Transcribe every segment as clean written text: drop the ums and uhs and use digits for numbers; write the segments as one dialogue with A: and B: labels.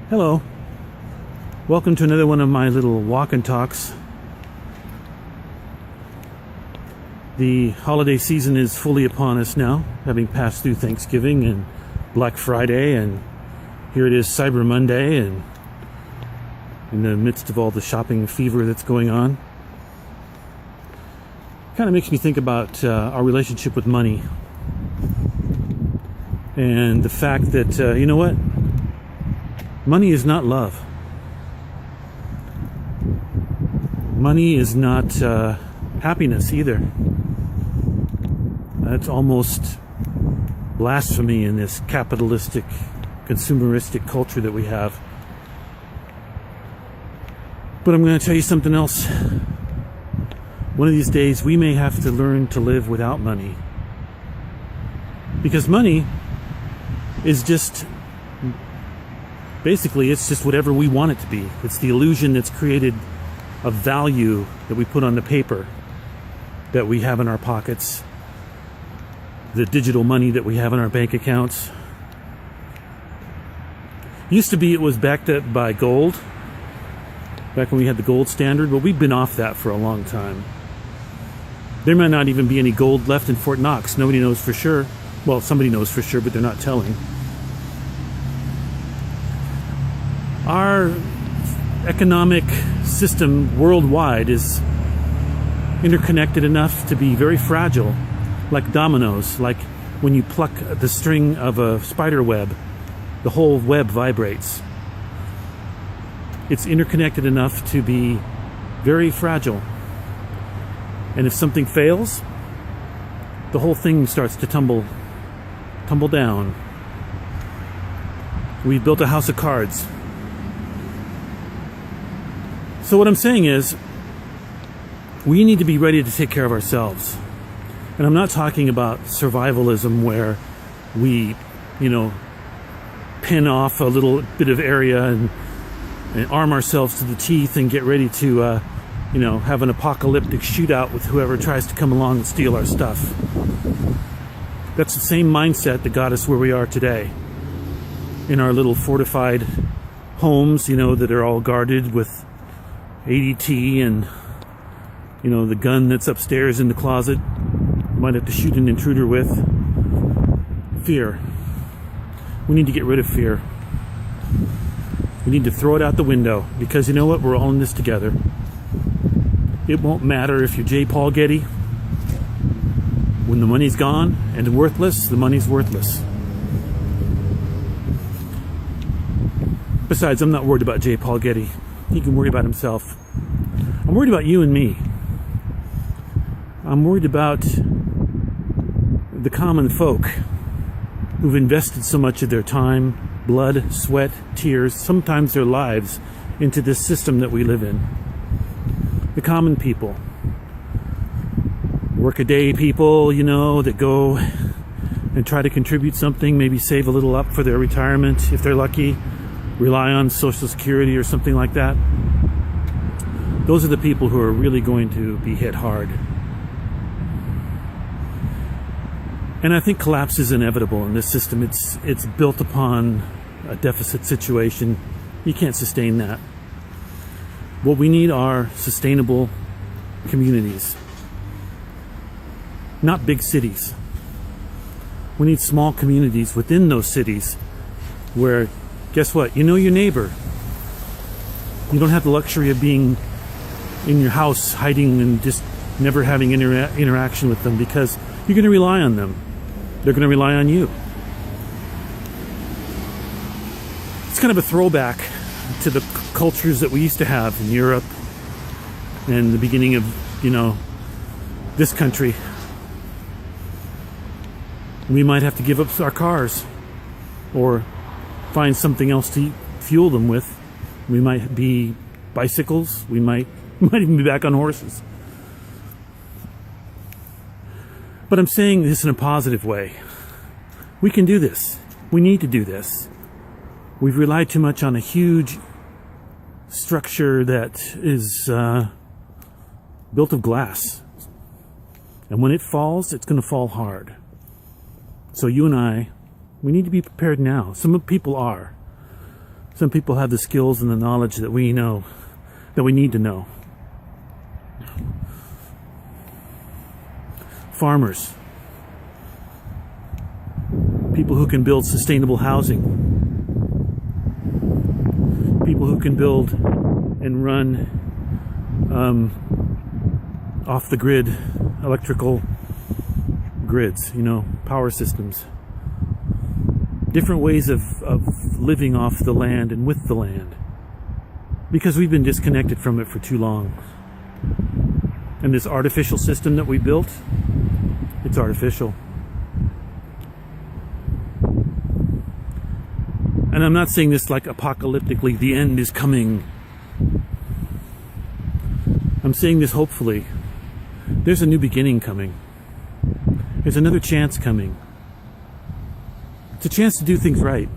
A: Hello. Welcome to another one of my little walk and talks. The holiday season is fully upon us now, having passed through Thanksgiving and Black Friday, and here it is Cyber Monday, and in the midst of all the shopping fever that's going on. Kind of makes me think about our relationship with money and the fact that, you know what? Money is not love. Money is not happiness either. That's almost blasphemy in this capitalistic, consumeristic culture that we have. But I'm going to tell you something else. One of these days, we may have to learn to live without money. Because money is just, basically, it's just whatever we want it to be. It's the illusion that's created of value that we put on the paper that we have in our pockets, the digital money that we have in our bank accounts. Used to be it was backed up by gold, back when we had the gold standard, but we've been off that for a long time. There might not even be any gold left in Fort Knox. Nobody knows for sure. Well, somebody knows for sure, but they're not telling. Our economic system worldwide is interconnected enough to be very fragile, like dominoes. Like when you pluck the string of a spider web, the whole web vibrates. It's interconnected enough to be very fragile. And if something fails, the whole thing starts to tumble down. We built a house of cards. So what I'm saying is, we need to be ready to take care of ourselves. And I'm not talking about survivalism where we, pin off a little bit of area and arm ourselves to the teeth and get ready to, have an apocalyptic shootout with whoever tries to come along and steal our stuff. That's the same mindset that got us where we are today. In our little fortified homes, that are all guarded with ADT and, the gun that's upstairs in the closet. You might have to shoot an intruder with. Fear. We need to get rid of fear. We need to throw it out the window, because you know what? We're all in this together. It won't matter if you're J. Paul Getty. When the money's gone and worthless, the money's worthless. Besides, I'm not worried about J. Paul Getty. He can worry about himself. I'm worried about you and me. I'm worried about the common folk who've invested so much of their time, blood, sweat, tears, sometimes their lives, into this system that we live in. The common people. Work-a-day people, that go and try to contribute something, maybe save a little up for their retirement if they're lucky, rely on Social Security or something like that. Those are the people who are really going to be hit hard. And I think collapse is inevitable in this system. It's built upon a deficit situation. You can't sustain that. What we need are sustainable communities, not big cities. We need small communities within those cities where, guess what? You know your neighbor. You don't have the luxury of being in your house hiding and just never having interaction with them, because you're going to rely on them. They're going to rely on you. It's kind of a throwback to the cultures that we used to have in Europe and the beginning of, this country. We might have to give up our cars or find something else to fuel them with. We might be bicycles. We might even be back on horses. But I'm saying this in a positive way. We can do this. We need to do this. We've relied too much on a huge structure that is built of glass. And when it falls, it's going to fall hard. So you and I, we need to be prepared now. Some people are. Some people have the skills and the knowledge that we know, that we need to know. Farmers, people who can build sustainable housing, people who can build and run off the grid electrical grids, power systems. Different ways of living off the land and with the land, because we've been disconnected from it for too long. And this artificial system that we built, it's artificial. And I'm not saying this like apocalyptically, the end is coming. I'm saying this hopefully. There's a new beginning coming. There's another chance coming. It's a chance to do things right.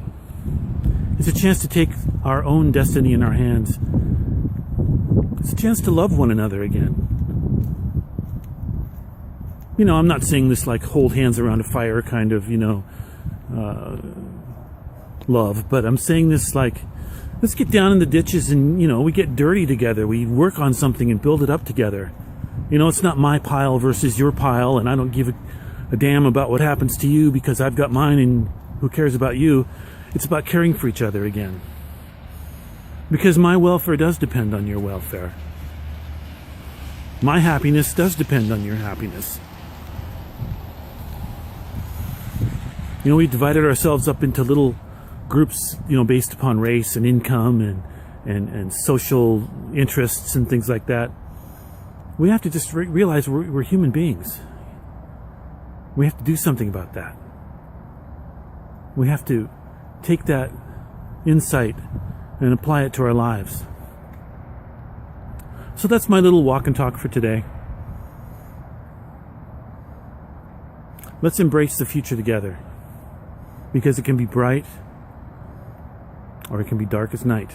A: It's a chance to take our own destiny in our hands. It's a chance to love one another again. I'm not saying this like hold hands around a fire kind of, love, but I'm saying this like, let's get down in the ditches and, we get dirty together. We work on something and build it up together. It's not my pile versus your pile, and I don't give a damn about what happens to you because I've got mine and who cares about you. It's about caring for each other again. Because my welfare does depend on your welfare. My happiness does depend on your happiness. We divided ourselves up into little groups, based upon race and income and social interests and things like that. We have to just realize we're human beings. We have to do something about that. We have to take that insight and apply it to our lives. So that's my little walk and talk for today. Let's embrace the future together, because it can be bright or it can be dark as night.